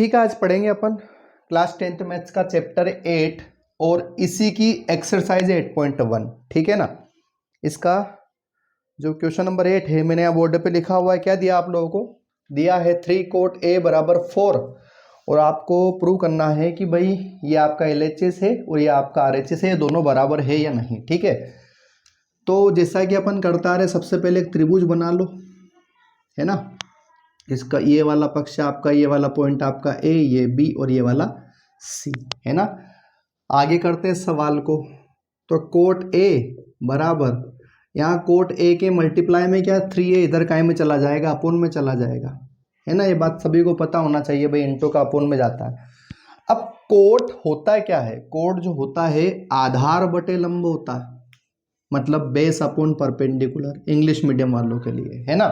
ठीक है, आज पढ़ेंगे अपन क्लास 10th मैथ्स का चैप्टर 8 और इसी की एक्सरसाइज 8.1। ठीक है ना। इसका जो क्वेश्चन नंबर 8 है, मैंने यहाँ बोर्ड पे लिखा हुआ है। क्या दिया आप लोगों को? दिया है 3 cot A बराबर 4 और आपको प्रूव करना है कि भाई ये आपका LHS है और ये आपका RHS है, ये दोनों बराबर है या नहीं। ठीक है, तो जैसा कि अपन करता रहे, सबसे पहले एक त्रिभुज बना लो, है ना। इसका ये वाला पक्ष आपका, ये वाला पॉइंट आपका A, ये B और ये वाला C, है ना। आगे करते हैं सवाल को। तो कोट A बराबर, यहाँ कोट A के मल्टीप्लाई में क्या 3A इधर काय में चला जाएगा, अपोन में चला जाएगा, है ना। ये बात सभी को पता होना चाहिए भाई, इंटू का अपोन में जाता है। अब कोट होता है क्या है? कोट जो होता है आधार बटे लंब होता है, मतलब base upon perpendicular, English medium वालों के लिए, है ना।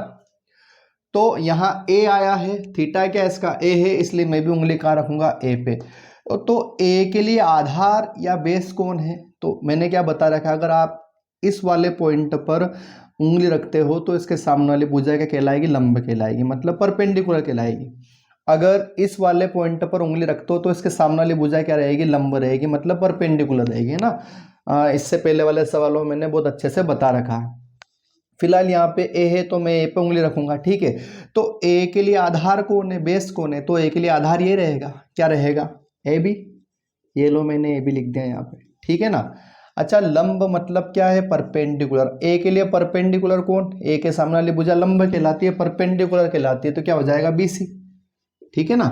तो यहाँ A आया है, थीटा क्या इसका A है, इसलिए मैं भी उंगली कहाँ रखूंगा, A पे। तो A के लिए आधार या बेस कौन है? तो मैंने क्या बता रखा, अगर आप इस वाले पॉइंट पर उंगली रखते हो तो इसके सामने वाली भुजा क्या कहलाएगी, लंब कहलाएगी, मतलब परपेंडिकुलर कहलाएगी। अगर इस वाले पॉइंट पर उंगली रखते हो तो इसके सामने वाली भुजा क्या रहेगी, लंब रहेगी, मतलब परपेंडिकुलर रहेगी, है ना। इससे पहले वाले सवालों में मैंने बहुत अच्छे से बता रखा है। फिलहाल यहाँ पे A है तो मैं A पे उंगली रखूंगा। ठीक है, तो A के लिए आधार कौन है, बेस कौन है? तो A के लिए आधार ये रहेगा, क्या रहेगा, AB। ये लो मैंने AB लिख दिया यहाँ पे, ठीक है ना। अच्छा, लंब मतलब क्या है, परपेंडिकुलर। A के लिए परपेंडिकुलर कौन, A के सामने वाली भुजा लंब कहलाती है, परपेंडिकुलर कहलाती है, तो क्या हो जाएगा, BC। ठीक है ना।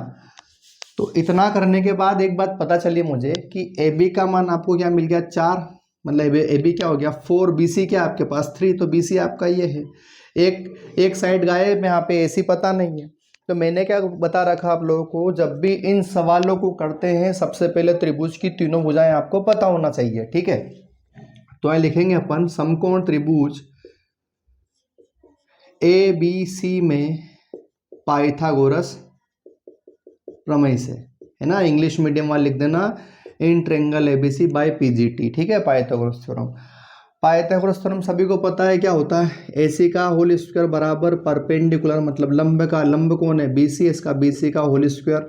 तो इतना करने के बाद एक बात पता चली मुझे कि AB का मान आपको क्या मिल गया, 4, मतलब AB क्या हो गया 4, BC क्या आपके पास 3, तो BC आपका ये है। एक साइड गायब, यहाँ पे AC पता नहीं है। तो मैंने क्या बता रखा आप लोगों को, जब भी इन सवालों को करते हैं सबसे पहले त्रिभुज की तीनों भुजाएं आपको पता होना चाहिए। ठीक है, तो यह लिखेंगे अपन समकोण त्रिभुज ABC में पाइथागोरस प्रमेय से, है ना। इंग्लिश मीडियम वाले लिख देना in triangle ABC by PGT। ठीक है, पाइथागोरस थ्योरम। पाइथागोरस थ्योरम सभी को पता है क्या होता है, AC का होल स्क्वायर बराबर परपेंडिकुलर, मतलब लंब का, लंब कौन है, BC, इसका BC का होल स्क्वायर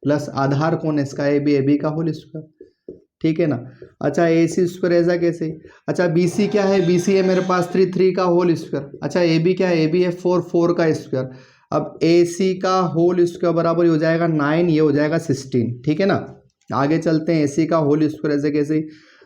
प्लस आधार कौन है, इसका AB का होल स्क्वायर। ठीक है ना। अच्छा, AC स्क्वायर ऐसा कैसे? अच्छा, BC क्या है, BC है मेरे पास 3 का होल स्क्वायर। अच्छा, AB क्या है, AB है 4 का स्क्वायर। अब AC का होल स्क्वायर बराबर हो जाएगा 9, ये हो जाएगा 16। ठीक है ना। आगे चलते हैं, AC का होल स्क्वायर ऐसे कैसे,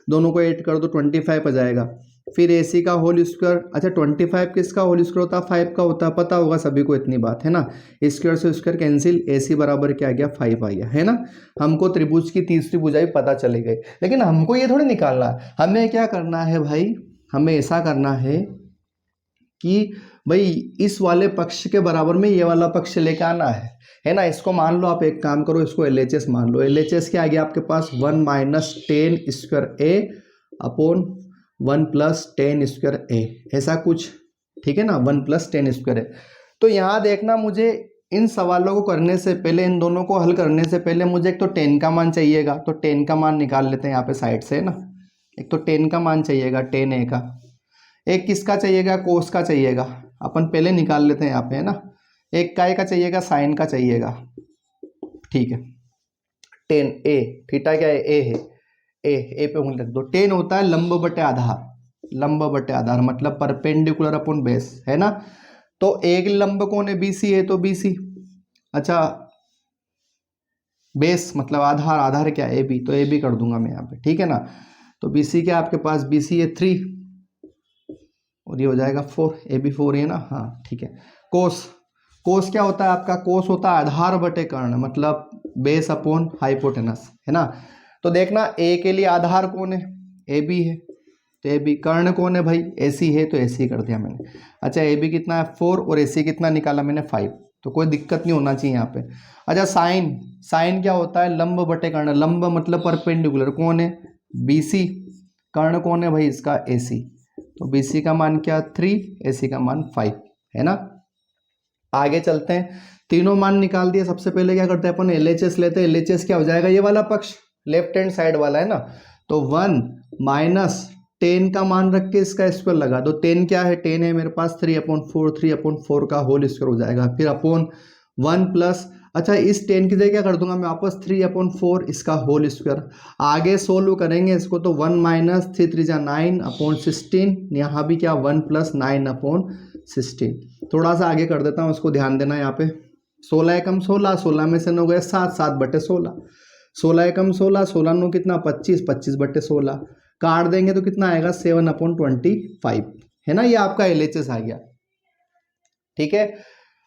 दोनों को ऐड कर दो 25 आ जाएगा। फिर AC का होल स्क्वायर, अच्छा 25 किसका होल स्क्वायर होता है, 5 का होता है, पता होगा सभी को इतनी बात, है ना। स्क्वायर से स्क्वायर कैंसिल, AC बराबर क्या आ गया, 5 आ गया, है ना। हमको त्रिभुज की तीसरी भुजाएं पता चली गई, लेकिन हमको ये थोड़ी निकालना है, हमें क्या करना है भाई, हमें ऐसा करना है कि भाई इस वाले पक्ष के बराबर में ये वाला पक्ष लेके आना है ना। इसको मान लो आप, एक काम करो, इसको LHS मान लो। LHS क्या आ गया आपके पास, 1 - 10 square A upon 1 + 10 square A, ऐसा कुछ। ठीक है ना, 1 + 10 स्क्वायर A। तो यहाँ देखना, मुझे इन सवालों को करने से पहले, इन दोनों को हल करने से पहले मुझे एक तो 10 का मान चाहिएगा, तो 10 का मान निकाल लेते हैं यहाँ पे साइड से, है ना। एक तो 10 का मान चाहिएगा, 10A का। एक किसका चाहिएगा, कोस का चाहिएगा, अपन पहले निकाल लेते हैं यहाँ पे, है ना। एक काय का चाहिएगा, साइन का चाहिएगा। ठीक है, 10A, थीटा क्या है, A है, A पे उंगली रख दो। 10 होता है लंब बटे आधार, लंब बटे आधार मतलब परपेंडिकुलर अपॉन बेस, है ना। तो एक लंब कौन है, BC है, तो BC। अच्छा, बेस मतलब आधार, आधार क्या है, AB, तो AB कर दूंगा मैं यहाँ पे। ठीक है ना। तो BC क्या आपके पास, BC है 3 और ये हो जाएगा 4, AB 4 है ना, हाँ ठीक है। कोस, कोस क्या होता है आपका, कोस होता है आधार बटे कर्ण, मतलब बेस अपॉन हाइपोटेनस, है ना। तो देखना A के लिए आधार कौन है, AB है, तो AB। कर्ण कौन है भाई, AC है, तो AC कर दिया मैंने। अच्छा, AB कितना है 4 और AC कितना निकाला मैंने 5, तो कोई दिक्कत नहीं होना चाहिए यहाँ पे। अच्छा, साइन, साइन क्या होता है, लंब बटे कर्ण, लंब मतलब परपेंडिकुलर, कौन है, BC। कर्ण कौन है भाई, इसका AC, तो BC का मान क्या 3, AC का मान 5, है ना। आगे चलते हैं, तीनों मान निकाल दिए। सबसे पहले क्या करते हैं अपन, LHS लेते हैं। LHS क्या हो जाएगा, ये वाला पक्ष लेफ्ट हैंड साइड वाला, है ना। तो 1 - 10 का मान रख के इसका स्क्वायर लगा दो। 10 क्या है, 10 है मेरे पास 3/4, 3/4 का होल स्क्वायर हो जाएगा। फिर अपॉन 1 + अच्छा इस 10 की जगह क्या कर दूंगा मैं वापस 3/4 इसका होल स्क्वायर। आगे सोल्व करेंगे इसको तो 1 माइनस 3 जा 9/16, यहाँ भी क्या 1 प्लस 9/16। थोड़ा सा आगे कर देता हूँ, उसको ध्यान देना यहाँ पे। 16 एकम 16, 16 में से 9 गए 7, 7/16, 16 एकम 16, 16 9 कितना 25, 25/16 काट देंगे तो कितना आएगा 7/25 है ना। ये आपका LHS आ गया, ठीक है।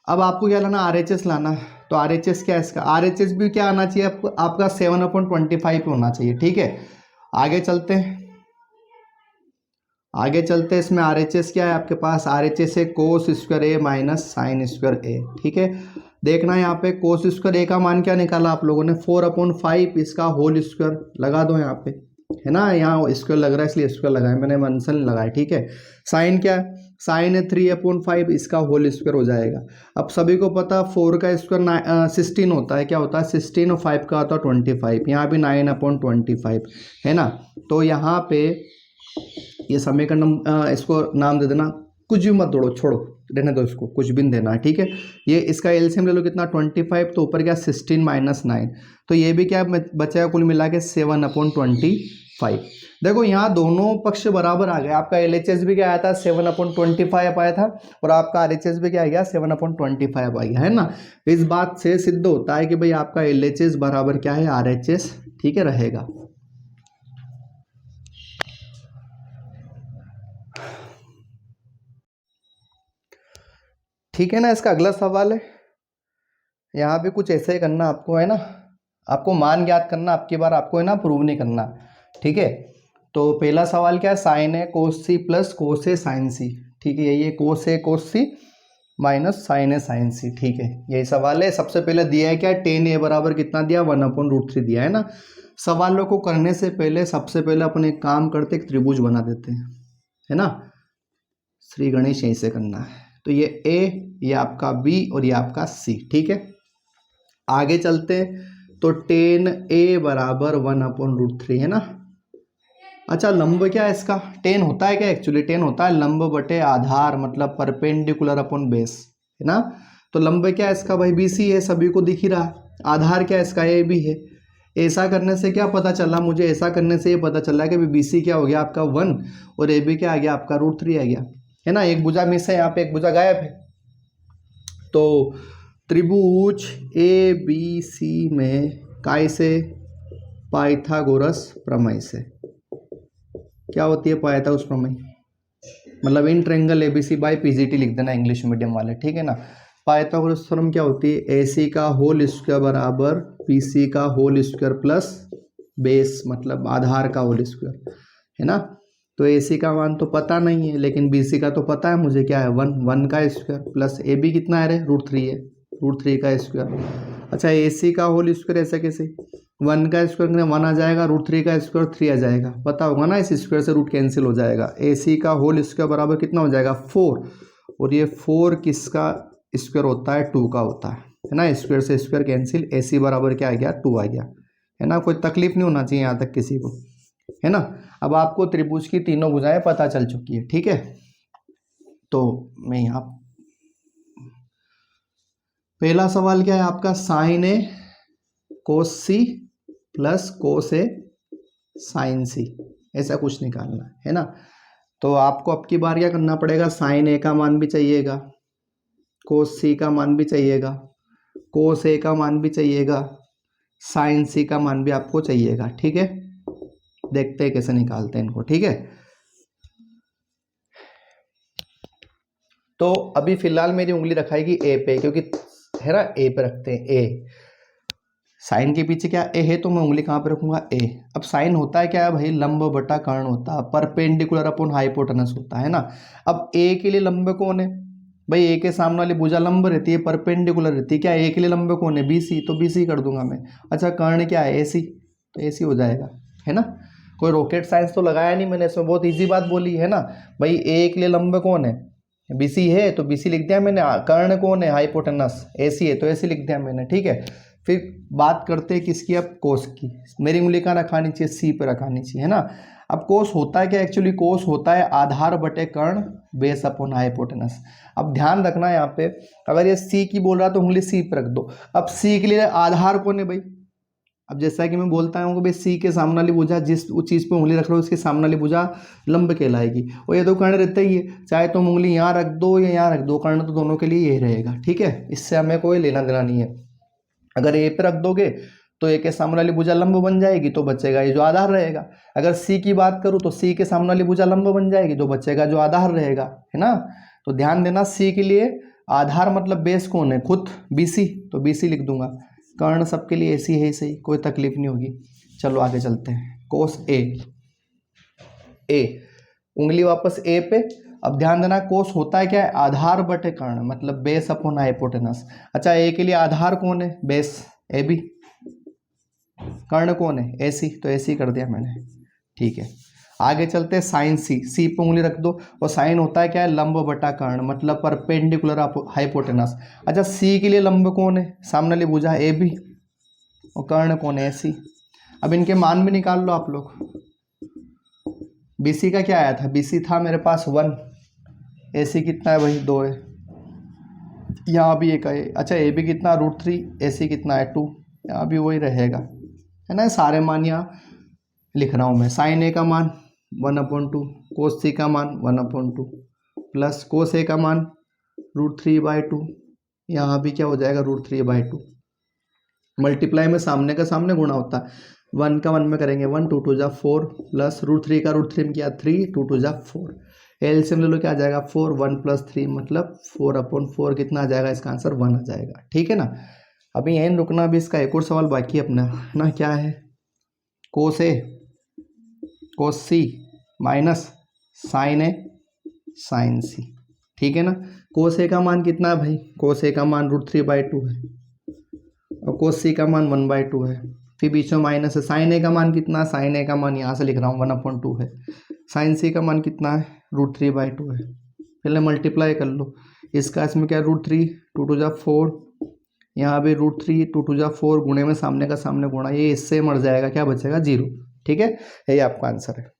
अब आपको क्या लाना, RHS लाना। तो RHS क्या है इसका, RHS भी क्या आना चाहिए आपका 7/25 होना चाहिए, ठीक है। आगे चलते हैं, आगे चलते हैं। इसमें RHS क्या है आपके पास, RHS है कोस स्क्वायर ए माइनस साइन स्क्वायर ए, ठीक है। देखना यहाँ पे कोस स्क्वायर ए का मान क्या निकाला आप लोगों ने 4/5 इसका होल स्क्वायर लगा दो यहाँ पे, है ना। यहाँ स्क्वायर लग रहा है इसलिए स्क्वायर लगाया मैंने, मंसन लगाया, ठीक है। साइन क्या है, साइन है 3/5 इसका होल स्क्वायर हो जाएगा। अब सभी को पता 4 का स्क्वायर 16 होता है, क्या होता है 16 और 5 का होता है 25, यहाँ भी 9/25 है ना। तो यहाँ पे ये समीकरण इसको नाम दे देना, कुछ भी मत जोड़ो, छोड़ो रहने दो इसको, कुछ भी नहीं देना है, ठीक है। ये इसका एलसीएम ले लो कितना 25, तो ऊपर क्या 16 माइनस 9, तो ये भी क्या बचेगा कुल मिला के 7/25। देखो यहाँ दोनों पक्ष बराबर आ गए, आपका LHS भी क्या आया था 7/25 आया था, और आपका RHS भी क्या आ गया 7/25 आ गया, है ना। इस बात से सिद्ध होता है कि भाई आपका LHS बराबर क्या है RHS, ठीक है रहेगा। ठीक है ना। इसका अगला सवाल है, यहाँ पे कुछ ऐसे ही करना आपको, है ना। आपको मान ज्ञात करना, आपकी बार आपको है ना प्रूव नहीं करना, ठीक है। तो पहला सवाल क्या है, साइन है कोस सी प्लस कोस ए साइन सी, ठीक है। ये कोस ए कोस सी माइनस साइन ए साइन सी, ठीक है, यही सवाल है। सबसे पहले दिया है क्या, tan a बराबर कितना दिया 1/√3 दिया है ना। सवालों को करने से पहले सबसे पहले अपन एक काम करते, एक त्रिभुज बना देते हैं, है ना। श्री गणेश यहीं से करना है, तो ये A, ये आपका B और ये आपका C, ठीक है। आगे चलते हैं, तो tan A बराबर 1/√3 है ना। अच्छा लंब क्या है इसका, tan होता है क्या, एक्चुअली tan होता है लंब बटे आधार, मतलब परपेंडिकुलर अपॉन बेस, है ना। तो लंब क्या है इसका भाई BC है, सभी को दिख ही रहा। आधार क्या है इसका AB है। ऐसा करने से क्या पता चला मुझे, ऐसा करने से ये पता चला कि BC क्या हो गया आपका 1 और AB क्या आ गया आपका √3 आ गया, है ना। एक भुजा मिस है यहाँ पे, एक भुजा गायब है। तो त्रिभुज ABC में काय से, पाइथागोरस प्रमेय से। क्या होती है पाइथागोरस प्रमेय, मतलब in triangle ABC by PGT लिख देना इंग्लिश मीडियम वाले, ठीक है ना। पाइथागोरस थ्योरम क्या होती है, AC का होल स्क्वायर बराबर BC का होल स्क्वायर प्लस बेस, मतलब आधार का होल स्क्वायर, है ना। तो AC का मान तो पता नहीं है, लेकिन BC का तो पता है मुझे, क्या है 1 का स्क्वायर प्लस AB कितना है रे √3 है, √3 का स्क्वायर। अच्छा AC का होल स्क्वायर ऐसा कैसे, 1 का स्क्वायर 1 आ जाएगा, √3 का स्क्वायर 3 आ जाएगा, पता होगा ना, इस स्क्वायर से रूट कैंसिल हो जाएगा। AC का होल स्क्वायर बराबर कितना हो जाएगा 4, और ये 4 किसका स्क्वायर होता है 2 का होता है ना। स्क्वायर से स्क्वायर कैंसिल, AC बराबर क्या आ गया 2 आ गया, है ना। कोई तकलीफ नहीं होना चाहिए यहाँ तक किसी को, है ना। अब आपको त्रिभुज की तीनों भुजाएं पता चल चुकी है, ठीक है। तो मैं यहाँ पहला सवाल क्या है आपका, साइन ए कोस सी प्लस कोस ए साइन सी, ऐसा कुछ निकालना है ना। तो आपको अब की बार क्या करना पड़ेगा, साइन ए का मान भी चाहिएगा, कोस सी का मान भी चाहिएगा, कोस ए का मान भी चाहिएगा, साइन सी का मान भी आपको चाहिएगा, ठीक है। देखते हैं कैसे निकालते हैं इनको, ठीक है। तो अभी फिलहाल मेरी उंगली रखाएगी ए पे, क्योंकि है ना ए पे रखते हैं, ए साइन के पीछे क्या ए है, तो मैं उंगली कहाँ पे रखूंगा ए। अब साइन होता है क्या है भाई, लंब बटा कर्ण होता है, परपेंडिकुलर अपॉन हाइपोटेनस होता है ना। अब ए के लिए लंब कौन है भाई, ए के सामने वाली भुजा लंब रहती है, परपेंडिकुलर रहती है, क्या ए के लिए लंब कौन है BC, तो BC कर दूंगा मैं। अच्छा कर्ण क्या है AC, तो AC हो जाएगा, है ना। कोई रॉकेट साइंस तो लगाया नहीं मैंने इसमें, बहुत ईजी बात बोली है ना भाई। ए के लिए लंब कौन है BC है, तो BC लिख दिया मैंने। कर्ण कौन है हाइपोटेनस AC है, तो AC लिख दिया मैंने, ठीक है। फिर बात करते हैं किसकी, अब कोस की। मेरी उंगली कहाँ रखानी चाहिए, C पर रखानी चाहिए, है ना। अब कोस होता है क्या, एक्चुअली कोस होता है आधार बटे कर्ण बेस अपॉन हाइपोटेनस। अब ध्यान रखना यहाँ पे, अगर ये सी की बोल रहा है तो उंगली सी पे रख दो। अब सी के लिए आधार कौन है भाई, अब जैसा कि मैं बोलता हूँ कि भाई सी के सामने वाली भुजा जिस चीज़ पे उंगली रख रहे हो उसके सामने वाली भुजा लंब कहलाएगी, और ये तो कर्ण रहता ही है, चाहे तुम उंगली यहाँ रख दो या यहाँ रख दो, कर्ण तो दोनों के लिए ये रहेगा, ठीक है, इससे हमें कोई लेना देना नहीं है। अगर ए पे रख दोगे तो ए के सामने वाली भुजा लंब बन जाएगी, तो बचेगा ये जो आधार रहेगा। अगर सी की बात करूँ तो सी के सामने वाली भुजा लंब बन जाएगी, तो बचेगा जो आधार रहेगा, है ना। तो ध्यान देना, सी के लिए आधार मतलब बेस कौन है, खुद बीसी, तो बीसी लिख दूंगा। कर्ण सबके लिए ऐसी है, सही, कोई तकलीफ नहीं होगी। चलो आगे चलते हैं। कोस ए, उंगली वापस ए पे। अब ध्यान देना, कोस होता है क्या है, आधार बटे कर्ण, मतलब बेस अपॉन हाइपोटेनस। अच्छा, ए के लिए आधार कौन है, बेस ए बी, कर्ण कौन है, ए सी, तो ए सी कर दिया मैंने, ठीक है। आगे चलते हैं, साइन सी, सी पे उंगली रख दो, और साइन होता है क्या है, लंब बटा कर्ण, मतलब परपेंडिकुलर हाइपोटेनस। अच्छा, सी के लिए लंब कौन है, सामने वाली भुजा ए बी, और कर्ण कौन है, ए सी। अब इनके मान भी निकाल लो आप लोग। BC का क्या आया था, BC था मेरे पास 1, AC कितना है भाई 2 है, यहाँ भी 1 है। अच्छा, AB कितना √3, AC कितना है 2, यहाँ भी वही रहेगा, है ना। सारे मान यहाँ लिख रहा हूँ मैं। साइन ए का मान 1/2, कोस सी का मान 1/2, प्लस कोस ए का मान √3/2, यहाँ भी क्या हो जाएगा √3/2। मल्टीप्लाई में सामने का सामने गुणा होता है, 1 का 1 में करेंगे 1, 2 2 जा 4, प्लस √3 का √3 में किया 3, 2 2 जा 4, एलसीएम ले लो, क्या आ जाएगा 4, 1 + 3 मतलब 4/4, कितना आ जाएगा, इसका आंसर 1 आ जाएगा, ठीक है ना। अभी यहीं रुकना, अभी इसका एक और सवाल बाकी अपना ना, क्या है, कोस ए कोस सी माइनस साइन ए साइन सी, ठीक है ना। कोस ए का मान कितना है भाई, कोस ए का मान √3/2 है, और कोस सी का मान 1/2 है, फिर बीच में माइनस है। साइन ए का मान कितना, साइन ए का मान यहाँ से लिख रहा हूँ 1/2 है, साइन सी का मान कितना है √3/2 है। पहले मल्टीप्लाई कर लो, इसका इसमें क्या √3, 2 2 जा 4, यहाँ भी √3, 2 2 जा 4, गुणे में सामने का सामने गुणा, ये इससे मर जाएगा, क्या बचेगा 0, ठीक है, यही आपका आंसर है।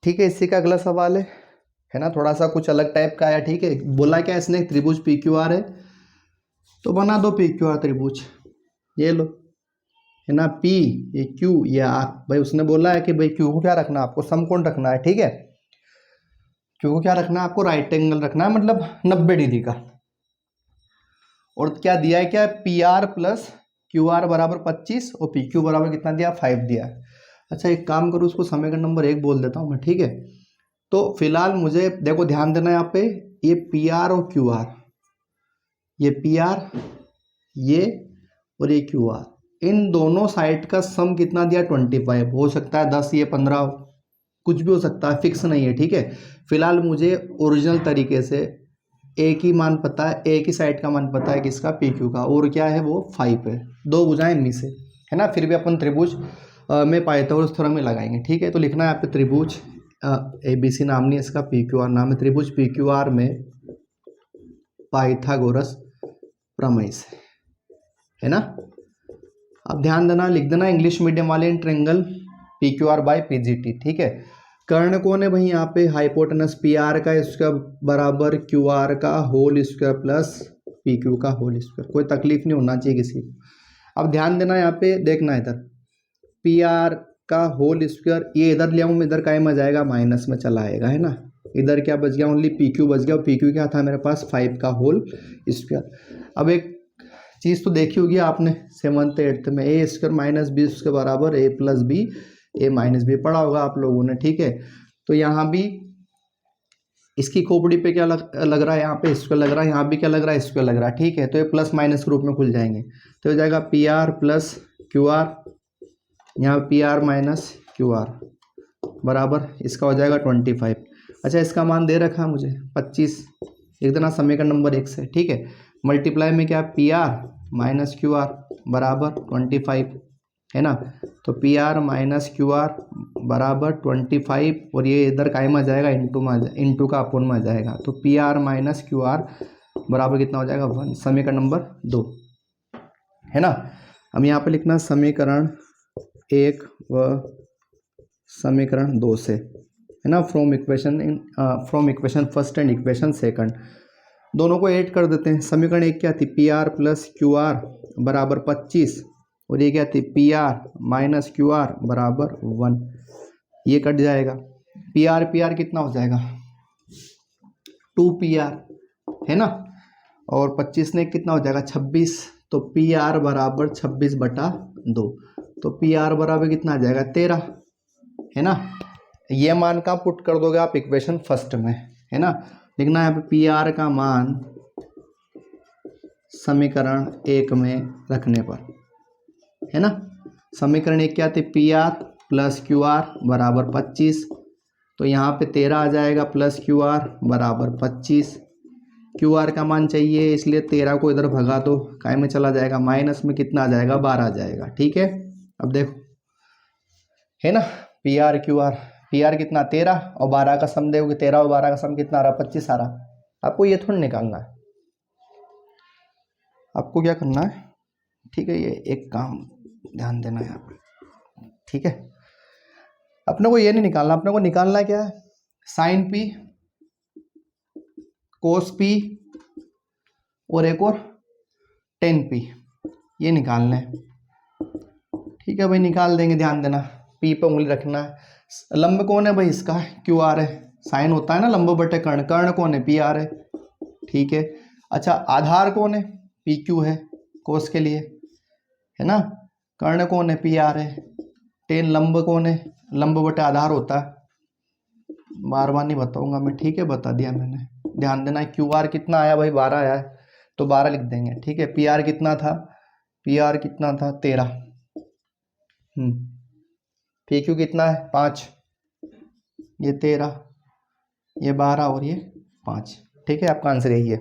ठीक है, इसी का अगला सवाल है ना, थोड़ा सा कुछ अलग टाइप का है, ठीक है। बोला क्या इसने, त्रिभुज PQR है, तो बना दो PQR त्रिभुज, ये लो, है ना, P ये Q ये R। भाई उसने बोला है कि भाई Q को क्या रखना है, आपको समकोण रखना है, ठीक है। Q को क्या रखना है, आपको राइट एंगल रखना है, मतलब 90 डिग्री का। और क्या दिया है, क्या PR + QR = 25, और PQ बराबर कितना दिया, 5 दिया है। अच्छा, एक काम करो, उसको समीकरण नंबर 1 बोल देता हूँ मैं, ठीक है। तो फिलहाल मुझे देखो, ध्यान देना यहाँ पे, ये PR और QR, ये PR ये और ये QR, इन दोनों साइड का सम कितना दिया 25, हो सकता है 10 ये 15 कुछ भी हो सकता है, फिक्स नहीं है, ठीक है। फिलहाल मुझे ओरिजिनल तरीके से एक ही मान पता है, एक ही साइड का मान पता है, किसका, PQ का, और क्या है वो 5 है, 2 भुजाएं इनमें से, है ना। फिर भी अपन त्रिभुज में पाइथागोरस थ्योरम में लगाएंगे, ठीक है। तो लिखना है यहाँ पे त्रिभुज ABC नाम नहीं, इसका PQR नाम है, त्रिभुज PQR में पाइथागोरस प्रमेय से, है ना। अब ध्यान देना, लिख देना इंग्लिश मीडियम वाले, ट्रायंगल PQR/PGT, ठीक है। कर्ण कौन है भाई, यहाँ पे हाइपोटेनस PR का स्क्वायर बराबर QR का होल स्क्वायर प्लस PQ का होल स्क्वायर, कोई तकलीफ नहीं होना चाहिए किसी को। अब ध्यान देना, यहाँ पे देखना, इधर PR का होल स्क्वायर, ये इधर ले आऊँ, इधर काय में जाएगा, माइनस में चला आएगा, है ना। इधर क्या बच गया, ओनली PQ बच गया, और PQ क्या था मेरे पास 5 का होल स्क्वायर। अब एक चीज़ तो देखी होगी आपने 7th 8th में, A² - B² बराबर A + B A - B पढ़ा होगा आप लोगों ने, ठीक है। तो यहाँ भी इसकी खोपड़ी पे क्या लग रहा है, यहाँ पे स्क्वायर लग रहा है, यहाँ भी क्या लग रहा है, स्क्वायर लग रहा है, ठीक है। तो ये प्लस माइनस के रूप में खुल जाएंगे, तो हो जाएगा PR + QR, यहाँ PR - QR बराबर इसका हो जाएगा 25। अच्छा, इसका मान दे रखा है मुझे 25, लिख देना समीकरण नंबर 1 से, ठीक है। मल्टीप्लाई में क्या, PR - QR बराबर 25, है ना। तो PR - QR बराबर 25, और ये इधर काय में आ जाएगा, इंटू का अपोन में आ जाएगा, तो PR - QR बराबर कितना हो जाएगा 1, समीकरण नंबर 2। है ना। हम यहाँ पे लिखना समीकरण 1 व समीकरण 2 से, है ना, from equation first and equation second, दोनों को ऐड कर देते हैं। समीकरण 1 क्या थी, P R plus Q R बराबर 25, और ये क्या थी, P R minus Q R बराबर 1। ये कट जाएगा, पी आर कितना हो जाएगा, 2 पी आर, है ना, और 25 ने कितना हो जाएगा 26, तो पी आर बराबर 26/2, तो पी आर बराबर कितना आ जाएगा 13, है ना। ये मान का पुट कर दोगे आप इक्वेशन फर्स्ट में, है ना। लिखना है पी आर का मान समीकरण 1 में रखने पर, है ना। समीकरण 1 क्या थे, P R plus Q R बराबर 25, तो यहाँ पे 13 आ जाएगा प्लस क्यू आर बराबर 25। क्यू आर का मान चाहिए, इसलिए 13 को इधर भगा दो, काय में चला जाएगा, माइनस में कितना आ जाएगा 12 आ जाएगा, ठीक है। अब देखो, है ना, P R Q R, P R कितना 13 और 12 का सम देखोगे, 13 और 12 का सम कितना आ रहा, 25 आ रहा। आपको ये थोड़ा निकालना है, आपको क्या करना है, ठीक है, ये एक काम ध्यान देना है यहाँ पे, ठीक है। अपने को ये नहीं निकालना, अपने को निकालना क्या है, साइन पी, कोस पी और एक और टेन पी, ये निकालना है, ठीक है भाई, निकाल देंगे। ध्यान देना, पी पे उंगली रखना है। लंब कौन है भाई इसका, क्यू आर है, साइन होता है ना लंब बटे कर्ण, कर्ण कौन है, पी आर है, ठीक है। अच्छा, आधार कौन है, पी क्यू है कोस के लिए, है ना। कर्ण कौन है, पी आर है। टेन लंब कौन है, लंब बटे आधार होता है, बार बार नहीं बताऊंगा मैं, ठीक है, बता दिया मैंने। ध्यान देना, क्यू आर कितना आया भाई, 12 आया है, तो 12 लिख देंगे, ठीक है। पी आर कितना था, पी आर कितना था 13, पी क्यू कितना है 5, ये 13, ये 12 और ये 5, ठीक है, आपका आंसर यही है।